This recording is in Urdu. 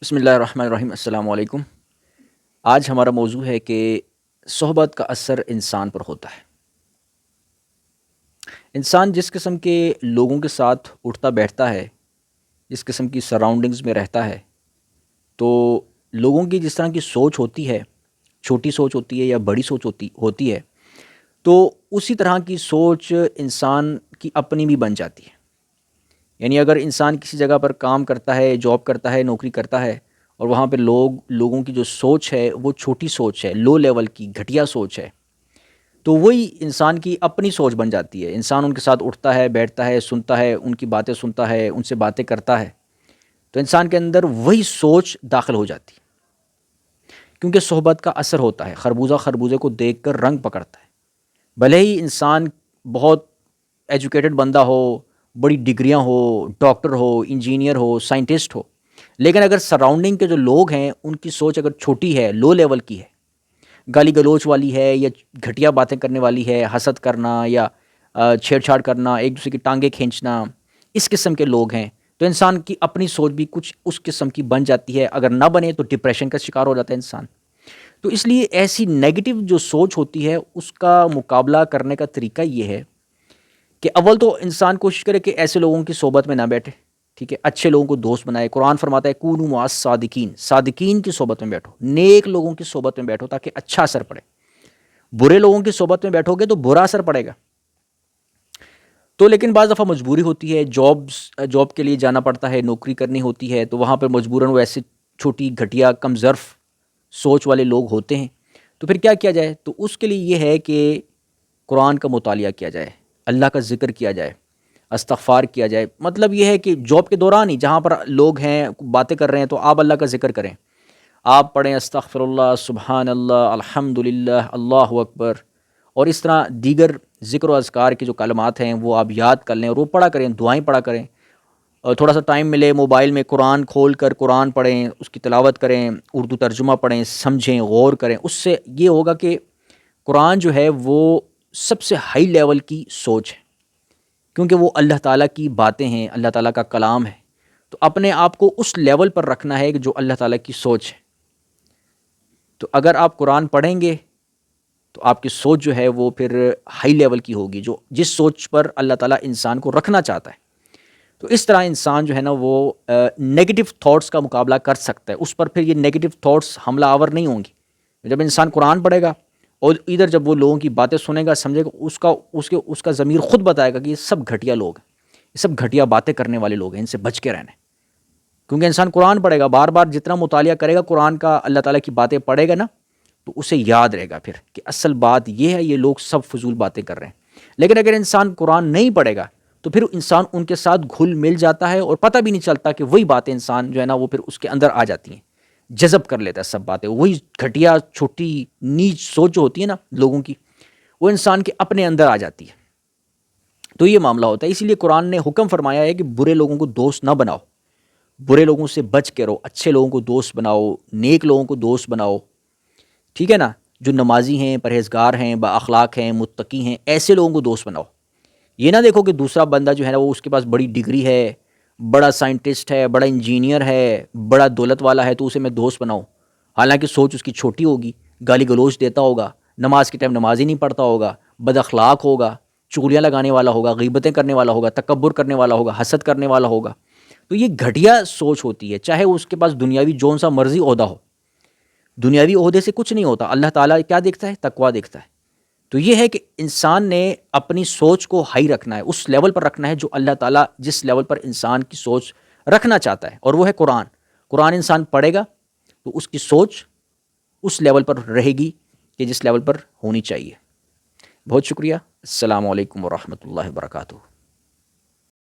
بسم اللہ الرحمن الرحیم۔ السلام علیکم۔ آج ہمارا موضوع ہے کہ صحبت کا اثر انسان پر ہوتا ہے۔ انسان جس قسم کے لوگوں کے ساتھ اٹھتا بیٹھتا ہے، جس قسم کی سراؤنڈنگز میں رہتا ہے، تو لوگوں کی جس طرح کی سوچ ہوتی ہے، چھوٹی سوچ ہوتی ہے یا بڑی سوچ ہوتی ہے، تو اسی طرح کی سوچ انسان کی اپنی بھی بن جاتی ہے۔ یعنی اگر انسان کسی جگہ پر کام کرتا ہے، جاب کرتا ہے، نوکری کرتا ہے، اور وہاں پہ لوگوں کی جو سوچ ہے وہ چھوٹی سوچ ہے، لو لیول کی گھٹیا سوچ ہے، تو وہی انسان کی اپنی سوچ بن جاتی ہے۔ انسان ان کے ساتھ اٹھتا ہے، بیٹھتا ہے، سنتا ہے، ان کی باتیں سنتا ہے، ان سے باتیں کرتا ہے، تو انسان کے اندر وہی سوچ داخل ہو جاتی ہے، کیونکہ صحبت کا اثر ہوتا ہے۔ خربوزہ خربوزے کو دیکھ کر رنگ پکڑتا ہے۔ بھلے ہی انسان بہت ایجوکیٹڈ بندہ ہو، بڑی ڈگریاں ہو، ڈاکٹر ہو، انجینئر ہو، سائنٹسٹ ہو، لیکن اگر سراؤنڈنگ کے جو لوگ ہیں ان کی سوچ اگر چھوٹی ہے، لو لیول کی ہے، گالی گلوچ والی ہے، یا گھٹیا باتیں کرنے والی ہے، حسد کرنا یا چھیڑ چھاڑ کرنا، ایک دوسرے کی ٹانگیں کھینچنا، اس قسم کے لوگ ہیں، تو انسان کی اپنی سوچ بھی کچھ اس قسم کی بن جاتی ہے۔ اگر نہ بنے تو ڈپریشن کا شکار ہو جاتا ہے انسان۔ تو اس لیے ایسی نیگیٹو جو سوچ ہوتی ہے اس کا مقابلہ کرنے کا طریقہ یہ ہے کہ اول تو انسان کوشش کرے کہ ایسے لوگوں کی صحبت میں نہ بیٹھے، ٹھیک ہے، اچھے لوگوں کو دوست بنائے۔ قرآن فرماتا ہے کونوا مع الصادقین، صادقین کی صحبت میں بیٹھو، نیک لوگوں کی صحبت میں بیٹھو تاکہ اچھا اثر پڑے۔ برے لوگوں کی صحبت میں بیٹھو گے تو برا اثر پڑے گا۔ تو لیکن بعض دفعہ مجبوری ہوتی ہے، جاب کے لیے جانا پڑتا ہے، نوکری کرنی ہوتی ہے، تو وہاں پہ مجبوراً وہ ایسے چھوٹی گھٹیا کم ظرف سوچ والے لوگ ہوتے ہیں۔ تو پھر کیا کیا جائے؟ تو اس کے لیے یہ ہے کہ قرآن کا مطالعہ کیا جائے، اللہ کا ذکر کیا جائے، استغفار کیا جائے۔ مطلب یہ ہے کہ جاب کے دوران ہی جہاں پر لوگ ہیں باتیں کر رہے ہیں تو آپ اللہ کا ذکر کریں، آپ پڑھیں استغفر اللہ، سبحان اللہ، الحمدللہ، اللہ اکبر، اور اس طرح دیگر ذکر و اذکار کے جو کلمات ہیں وہ آپ یاد کر لیں اور وہ پڑھا کریں، دعائیں پڑھا کریں۔ اور تھوڑا سا ٹائم ملے موبائل میں قرآن کھول کر قرآن پڑھیں، اس کی تلاوت کریں، اردو ترجمہ پڑھیں، سمجھیں، غور کریں۔ اس سے یہ ہوگا کہ قرآن جو ہے وہ سب سے ہائی لیول کی سوچ ہے، کیونکہ وہ اللہ تعالیٰ کی باتیں ہیں، اللہ تعالیٰ کا کلام ہے۔ تو اپنے آپ کو اس لیول پر رکھنا ہے کہ جو اللہ تعالیٰ کی سوچ ہے۔ تو اگر آپ قرآن پڑھیں گے تو آپ کی سوچ جو ہے وہ پھر ہائی لیول کی ہوگی، جو جس سوچ پر اللہ تعالیٰ انسان کو رکھنا چاہتا ہے۔ تو اس طرح انسان جو ہے نا وہ نیگیٹو تھاٹس کا مقابلہ کر سکتا ہے، اس پر پھر یہ نیگیٹو تھاٹس حملہ آور نہیں ہوں گی۔ جب انسان قرآن پڑھے گا اور ادھر جب وہ لوگوں کی باتیں سنے گا، سمجھے گا، اس کا ضمیر خود بتائے گا کہ یہ سب گھٹیا لوگ ہیں، یہ سب گھٹیا باتیں کرنے والے لوگ ہیں، ان سے بچ کے رہنا ہے۔ کیونکہ انسان قرآن پڑھے گا، بار بار جتنا مطالعہ کرے گا قرآن کا، اللہ تعالیٰ کی باتیں پڑھے گا نا، تو اسے یاد رہے گا پھر کہ اصل بات یہ ہے، یہ لوگ سب فضول باتیں کر رہے ہیں۔ لیکن اگر انسان قرآن نہیں پڑھے گا تو پھر انسان ان کے ساتھ گھل مل جاتا ہے اور پتہ بھی نہیں چلتا کہ وہی باتیں انسان جو ہے نا وہ پھر اس کے اندر آ جاتی ہیں، جذب کر لیتا ہے سب باتیں۔ وہی گھٹیا چھوٹی نیچ سوچ جو ہوتی ہے نا لوگوں کی، وہ انسان کے اپنے اندر آ جاتی ہے۔ تو یہ معاملہ ہوتا ہے۔ اسی لیے قرآن نے حکم فرمایا ہے کہ برے لوگوں کو دوست نہ بناؤ، برے لوگوں سے بچ کے رہو، اچھے لوگوں کو دوست بناؤ، نیک لوگوں کو دوست بناؤ، ٹھیک ہے نا، جو نمازی ہیں، پرہیزگار ہیں، با اخلاق ہیں، متقی ہیں، ایسے لوگوں کو دوست بناؤ۔ یہ نہ دیکھو کہ دوسرا بندہ جو ہے نا وہ اس کے پاس بڑی ڈگری ہے، بڑا سائنٹسٹ ہے، بڑا انجینئر ہے، بڑا دولت والا ہے، تو اسے میں دوست بناؤں، حالانکہ سوچ اس کی چھوٹی ہوگی، گالی گلوچ دیتا ہوگا، نماز کے ٹائم نماز ہی نہیں پڑھتا ہوگا، بد اخلاق ہوگا، چغلیاں لگانے والا ہوگا، غیبتیں کرنے والا ہوگا، تکبر کرنے والا ہوگا، حسد کرنے والا ہوگا۔ تو یہ گھٹیا سوچ ہوتی ہے، چاہے اس کے پاس دنیاوی جون سا مرضی عہدہ ہو، دنیاوی عہدے سے کچھ نہیں ہوتا۔ اللہ تعالیٰ کیا دیکھتا ہے؟ تقویٰ دیکھتا ہے۔ تو یہ ہے کہ انسان نے اپنی سوچ کو ہائی رکھنا ہے، اس لیول پر رکھنا ہے جو اللہ تعالیٰ جس لیول پر انسان کی سوچ رکھنا چاہتا ہے، اور وہ ہے قرآن۔ قرآن انسان پڑھے گا تو اس کی سوچ اس لیول پر رہے گی کہ جس لیول پر ہونی چاہیے۔ بہت شکریہ۔ السلام علیکم ورحمۃ اللہ وبرکاتہ۔